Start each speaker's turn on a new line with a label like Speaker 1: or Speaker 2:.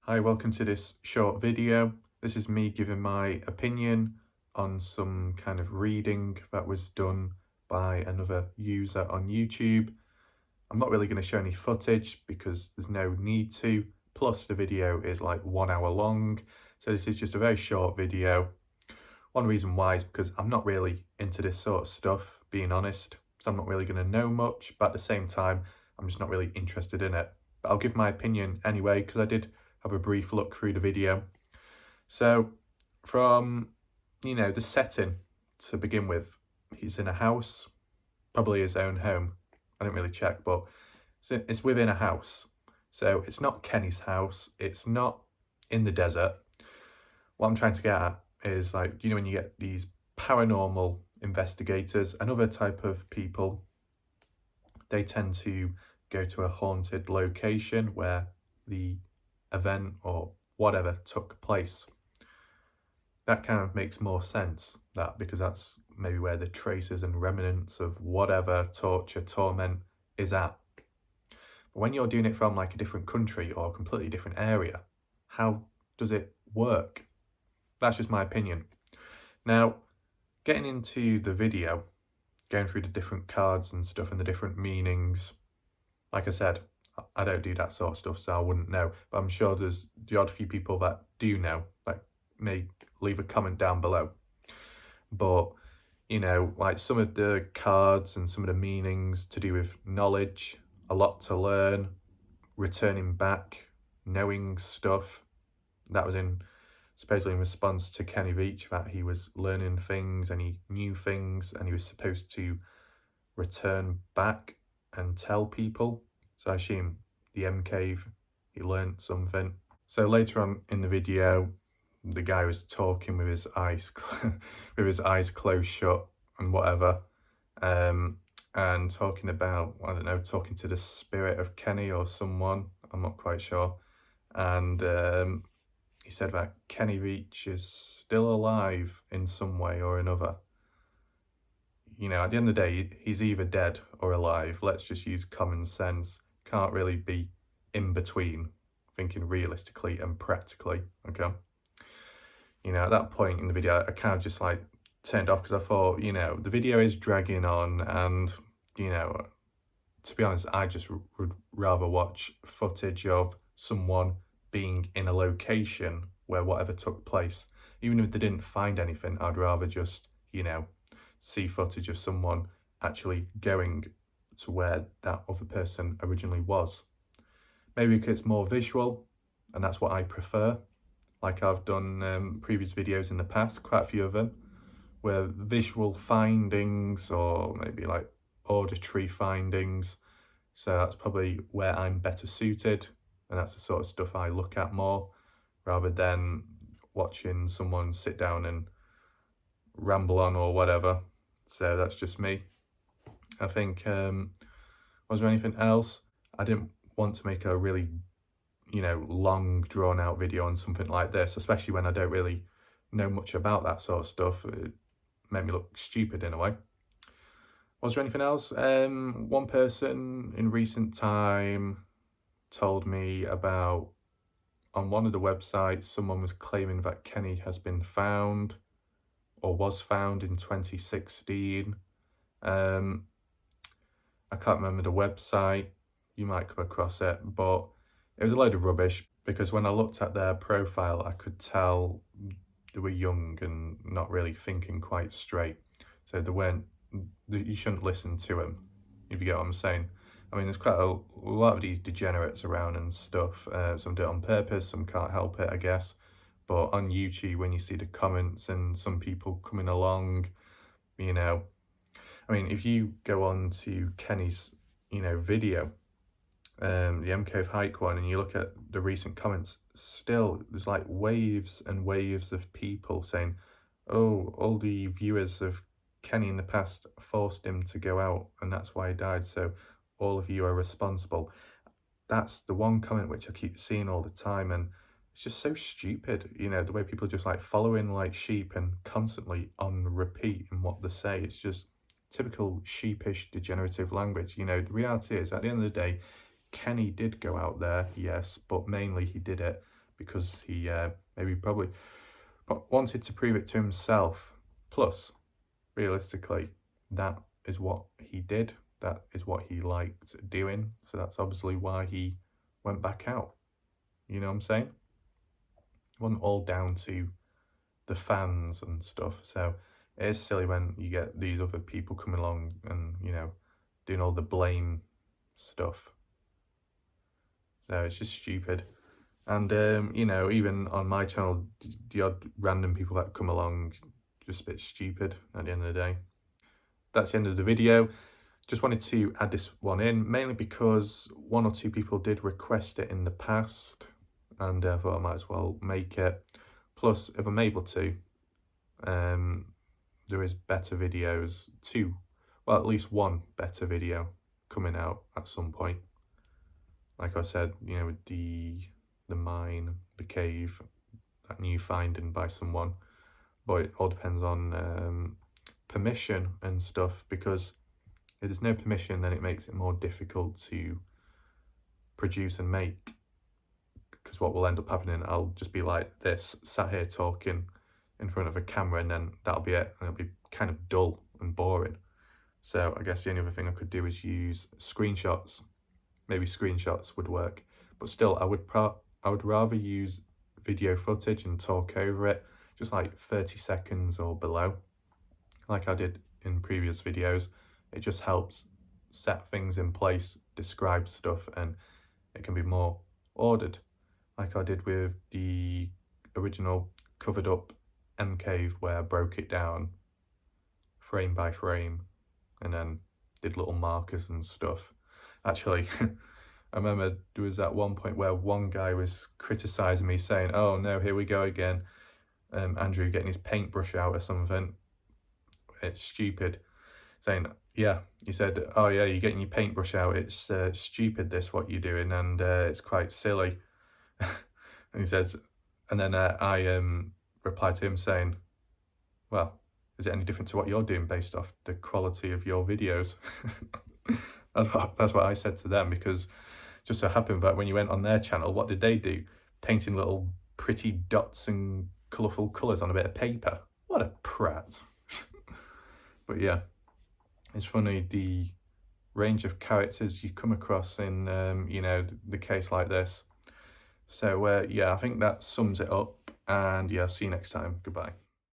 Speaker 1: Hi, welcome to this short video. This is me giving my opinion on some kind of reading that was done by another user on YouTube. I'm not really going to show any footage because there's no need to, plus the video is like 1 hour long, so this is just a very short video. One reason why is because I'm not really into this sort of stuff, being honest, so I'm not really going to know much, but at the same time, I'm just not really interested in it. But I'll give my opinion anyway, because I did have a brief look through the video. So from, the setting to begin with, he's in a house, probably his own home. I didn't really check, but it's within a house. So it's not Kenny's house. It's not in the desert. What I'm trying to get at is like, when you get these paranormal investigators and other type of people, they tend to go to a haunted location where the event or whatever took place. That kind of makes more sense, because that's maybe where the traces and remnants of whatever torture, torment is at. But when you're doing it from like a different country or a completely different area, how does it work? That's just my opinion. Now, getting into the video, going through the different cards and stuff and the different meanings, like I said, I don't do that sort of stuff, so I wouldn't know. But I'm sure there's the odd few people that do know, that may leave a comment down below. But, like some of the cards and some of the meanings to do with knowledge, a lot to learn, returning back, knowing stuff. That was supposedly in response to Kenny Veach, that he was learning things and he knew things and he was supposed to return back and tell people. So I assume the M Cave, he learnt something. So later on in the video, the guy was talking with his eyes with his eyes closed shut and whatever, and talking about, I don't know, talking to the spirit of Kenny or someone, I'm not quite sure. And he said that Kenny Veach is still alive in some way or another. At the end of the day, he's either dead or alive. Let's just use common sense. Can't really be in between, thinking realistically and practically, okay? At that point in the video, I kind of just like turned off because I thought, the video is dragging on and, to be honest, I just would rather watch footage of someone being in a location where whatever took place. Even if they didn't find anything, I'd rather just, see footage of someone actually going to where that other person originally was. Maybe because it's more visual, and that's what I prefer. Like I've done previous videos in the past, quite a few of them, where visual findings or maybe like auditory findings. So that's probably where I'm better suited, and that's the sort of stuff I look at more, rather than watching someone sit down and ramble on or whatever. So that's just me. I think, was there anything else? I didn't want to make a really, long drawn out video on something like this, especially when I don't really know much about that sort of stuff. It made me look stupid in a way. Was there anything else? One person in recent time told me about, on one of the websites, someone was claiming that Kenny has been found or was found in 2016. I can't remember the website, you might come across it, but it was a load of rubbish because when I looked at their profile, I could tell they were young and not really thinking quite straight. So you shouldn't listen to them, if you get what I'm saying. I mean, there's quite a lot of these degenerates around and stuff. Some do it on purpose, some can't help it, I guess. But on YouTube, when you see the comments and some people coming along, I mean, if you go on to Kenny's, video, the M Cave hike one, and you look at the recent comments, still, there's like waves and waves of people saying, oh, all the viewers of Kenny in the past forced him to go out and that's why he died, so all of you are responsible. That's the one comment which I keep seeing all the time, and it's just so stupid, the way people are just like following like sheep and constantly on repeat in what they say. It's just typical sheepish degenerative language. The reality is, at the end of the day, Kenny did go out there, yes, but mainly he did it because he maybe probably wanted to prove it to himself. Plus, realistically, that is what he did. That is what he liked doing. So that's obviously why he went back out. You know what I'm saying? It wasn't all down to the fans and stuff. So it is silly when you get these other people coming along and, you know, doing all the blame stuff. So it's just stupid. And, you know, even on my channel, the odd random people that come along, just a bit stupid at the end of the day. That's the end of the video. Just wanted to add this one in, mainly because one or two people did request it in the past, and I thought I might as well make it. Plus, if I'm able to, there is better videos too. Well, at least one better video coming out at some point. Like I said, you know, with the mine, the cave, that new finding by someone. But it all depends on permission and stuff, because if there's no permission, then it makes it more difficult to produce and make. Because what will end up happening, I'll just be like this, sat here talking in front of a camera, and then that'll be it, and it'll be kind of dull and boring. So I guess the only other thing I could do is use screenshots. Maybe screenshots would work, but still, I would rather use video footage and talk over it, just like 30 seconds or below, like I did in previous videos. It just helps set things in place, describe stuff, and it can be more ordered, like I did with the original covered up cave, where I broke it down frame by frame and then did little markers and stuff. Actually, I remember there was at one point where one guy was criticising me, saying, "Oh no, here we go again, Andrew getting his paintbrush out or something. It's stupid." Saying, yeah, he said, "Oh yeah, you're getting your paintbrush out, it's stupid this, what you're doing, and it's quite silly." And he says, and then I replied to him saying, "Well, is it any different to what you're doing based off the quality of your videos?" That's what I said to them, because it just so happened that when you went on their channel, what did they do? Painting little pretty dots and colourful colours on a bit of paper. What a prat. But yeah, it's funny the range of characters you come across in, you know, the case like this. So yeah, I think that sums it up, and yeah, see you next time. Goodbye.